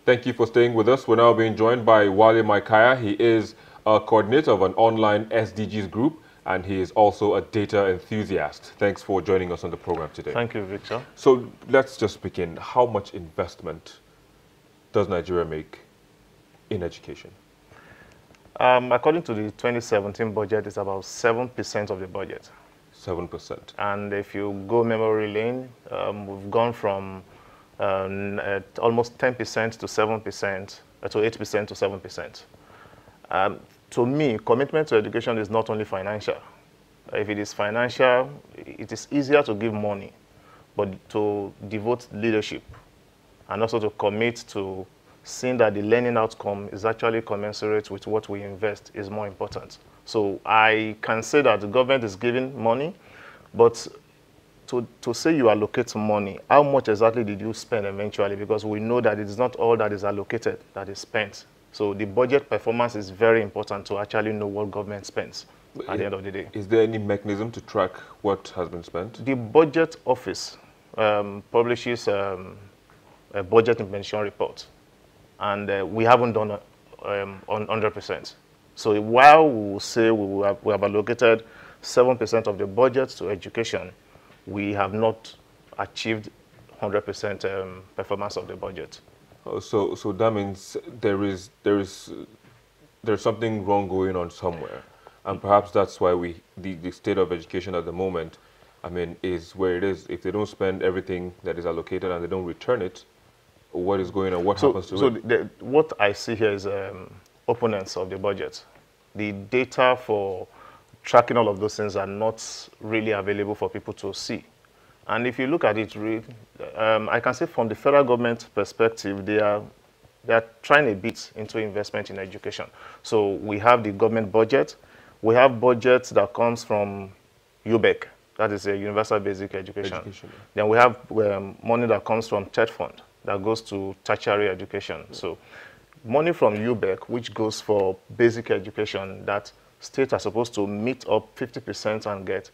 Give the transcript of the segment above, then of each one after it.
Thank you for staying with us. We're now being joined by Wale Maikaya. He is a coordinator of an online SDGs group, and he is also a data enthusiast. Thanks for joining us on the program today. Thank you, Victor. So let's just begin. How much investment does Nigeria make in education? According to the 2017 budget, it's about 7% of the budget. 7%. And if you go memory lane, we've gone from almost 10% to 7%, to 8% to 7%. To me, commitment to education is not only financial. If it is financial, it is easier to give money, but to devote leadership and also to commit to seeing that the learning outcome is actually commensurate with what we invest is more important. So I can say that the government is giving money, but to say you allocate money, how much exactly did you spend eventually? Because we know that it is not all that is allocated that is spent. So the budget performance is very important to actually know what government spends at the end of the day. Is there any mechanism to track what has been spent? The budget office publishes a budget implementation report, and we haven't done on 100%. So while we will say we have allocated 7% of the budget to education, we have not achieved 100% performance of the budget. So that means there's something wrong going on somewhere, and perhaps that's why the state of education at the moment, I mean, is where it is. If they don't spend everything that is allocated and they don't return it, what is going on? What happens to it? What I see here is opponents of the budget. The data for tracking all of those things are not really available for people to see. And if you look at it, I can say from the federal government perspective, they are trying a bit into investment in education. So we have the government budget. We have budgets that comes from UBEC, that is a Universal Basic Education. Then we have money that comes from TED Fund that goes to tertiary education. So money from UBEC, which goes for basic education, that states are supposed to meet up 50% and get.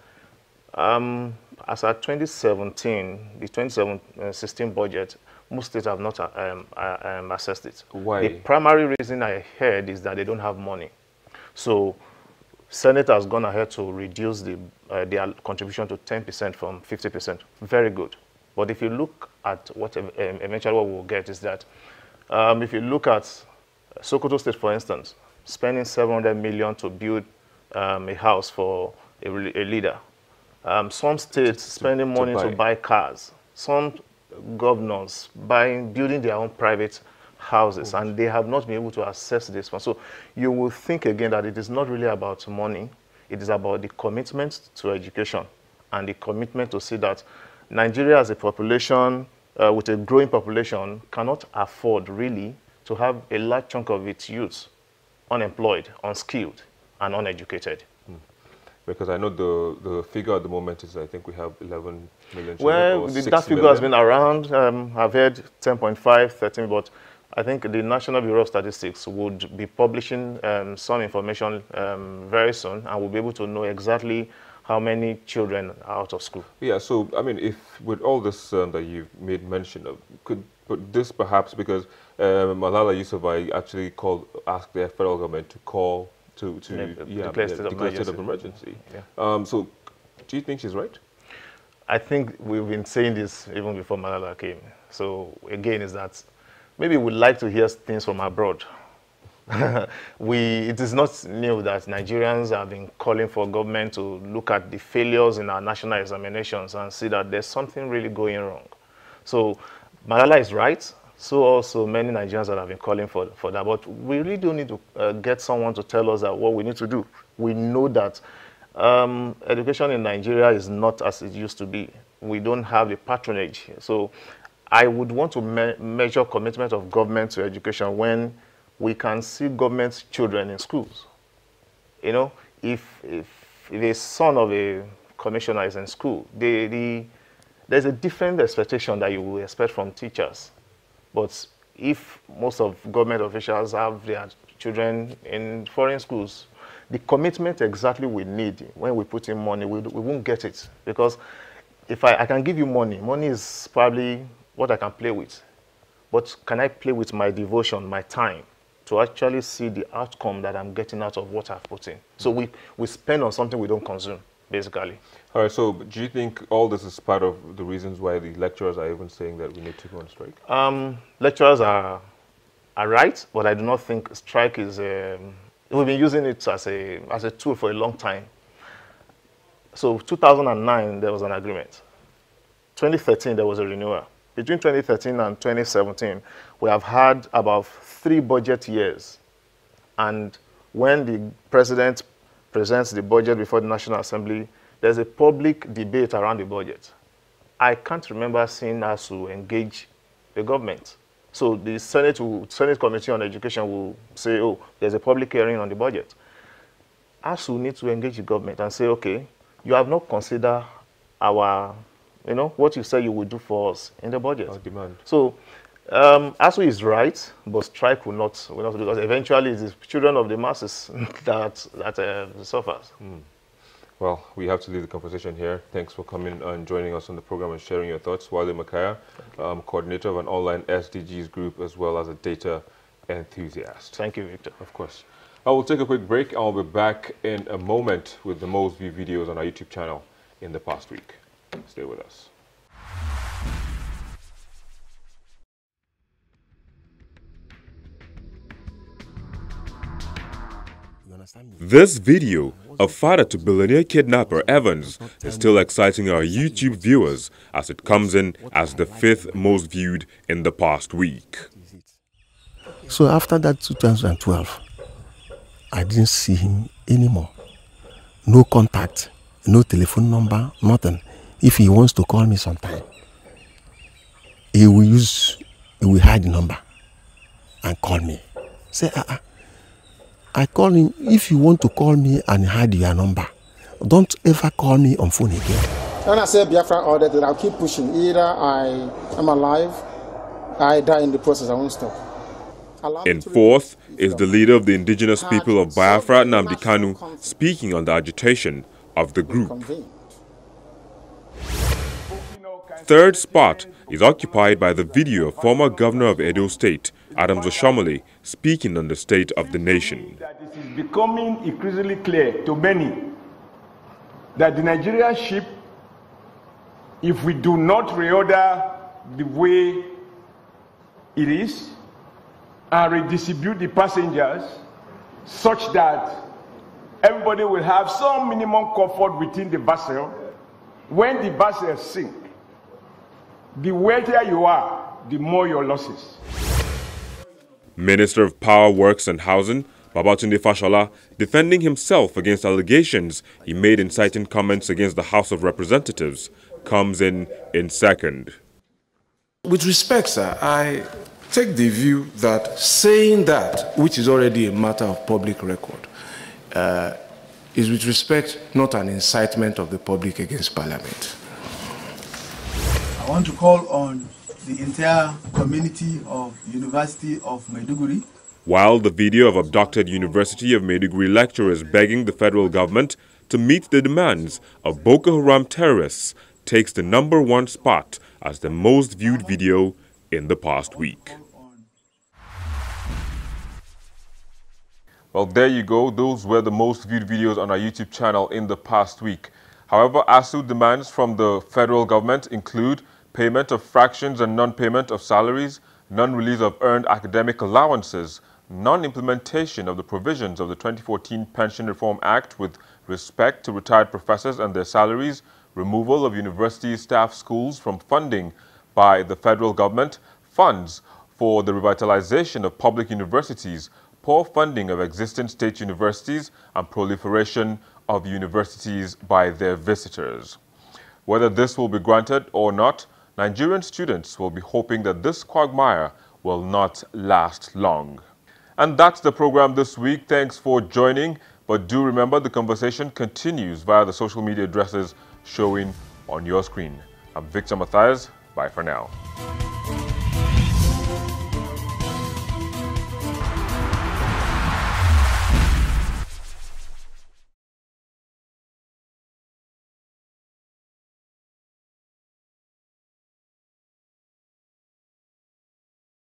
As at 2017, the 2016 budget, most states have not assessed it. Why? The primary reason I heard is that they don't have money. So Senate has gone ahead to reduce their contribution to 10% from 50%. Very good. But if you look at what eventually what we'll get is that if you look at Sokoto State, for instance, spending 700 million to build a house for a leader. Some states spending money to buy cars. Some governors building their own private houses, and they have not been able to assess this one. So you will think again that it is not really about money. It is about the commitment to education and the commitment to see that Nigeria as a population, with a growing population, cannot afford really to have a large chunk of its youth unemployed, unskilled, and uneducated. Because I know the figure at the moment is, I think we have 11 million. Well, that figure has been around. I've heard 10.5, 13, but I think the National Bureau of Statistics would be publishing some information very soon, and we'll be able to know exactly how many children are out of school. Yeah, so, I mean, if with all this that you've made mention of, could this perhaps, because Malala Yousafzai actually asked the federal government to call declare state of emergency. Yeah. So, do you think she's right? I think we've been saying this even before Malala came. So again, is that maybe we'd like to hear things from abroad. It is not new that Nigerians have been calling for government to look at the failures in our national examinations and see that there's something really going wrong. So Malala is right. So also many Nigerians that have been calling for that. But we really do need to get someone to tell us that what we need to do. We know that education in Nigeria is not as it used to be. We don't have the patronage. So I would want to measure commitment of government to education when we can see government children in schools. You know, if a son of a commissioner is in school, there's a different expectation that you will expect from teachers. But if most of government officials have their children in foreign schools, the commitment exactly we need when we put in money, we won't get it. Because if I can give you money, money is probably what I can play with. but can I play with my devotion, my time, to actually see the outcome that I'm getting out of what I've put in? So we spend on something we don't consume, basically. All right, so do you think all this is part of the reasons why the lecturers are even saying that we need to go on strike? Lecturers are right, but I do not think strike is... we've been using it as a tool for a long time. So 2009, there was an agreement. 2013, there was a renewal. Between 2013 and 2017, we have had about 3 budget years. And when the president presents the budget before the National Assembly, there's a public debate around the budget. I can't remember seeing ASSU engage the government. So the Senate Committee on Education will say, oh, there's a public hearing on the budget. ASSU needs to engage the government and say, okay, you have not considered our, what you say you will do for us in the budget. Our demand. So ASSU is right, but strike will not because eventually it's the children of the masses that suffers. Well, we have to leave the conversation here. Thanks for coming and joining us on the program and sharing your thoughts. Wale Makaya, coordinator of an online SDGs group, as well as a data enthusiast. Thank you, Victor. Of course. I will take a quick break. I'll be back in a moment with the most viewed videos on our YouTube channel in the past week. Stay with us. This video of father to billionaire kidnapper Evans is still exciting our YouTube viewers as it comes in as the 5th most viewed in the past week. So after that 2012, I didn't see him anymore. No contact, no telephone number, nothing. If he wants to call me sometime, he will hide the number and call me. Say, I call him. If you want to call me and hide your number, don't ever call me on phone again. When I say Biafra order, then I'll keep pushing. Either I am alive, I die in the process. I won't stop. In 4th is the leader of the indigenous people of Biafra, Nnamdi Kanu, speaking on the agitation of the group. 3rd spot is occupied by the video of former governor of Edo State, Adams Oshomole, speaking on the state of the nation. It is becoming increasingly clear to many that the Nigerian ship, if we do not reorder the way it is and redistribute the passengers such that everybody will have some minimum comfort within the vessel, when the vessel sinks, the wealthier you are, the more your losses. Minister of Power, Works and Housing, Babatunde Fashola, defending himself against allegations he made inciting comments against the House of Representatives, comes in 2nd. With respect, sir, I take the view that saying that, which is already a matter of public record, is with respect not an incitement of the public against Parliament. I want to call on the entire community of University of Maiduguri. While the video of abducted University of Maiduguri lecturers begging the federal government to meet the demands of Boko Haram terrorists takes the #1 spot as the most viewed video in the past week. Well, there you go. Those were the most viewed videos on our YouTube channel in the past week. However, ASSU demands from the federal government include payment of fractions and non-payment of salaries, non-release of earned academic allowances, non-implementation of the provisions of the 2014 Pension Reform Act with respect to retired professors and their salaries, removal of university staff schools from funding by the federal government, funds for the revitalization of public universities, poor funding of existing state universities, and proliferation of universities by their visitors. Whether this will be granted or not, Nigerian students will be hoping that this quagmire will not last long. And that's the program this week. Thanks for joining. But do remember, the conversation continues via the social media addresses showing on your screen. I'm Victor Matthias. Bye for now.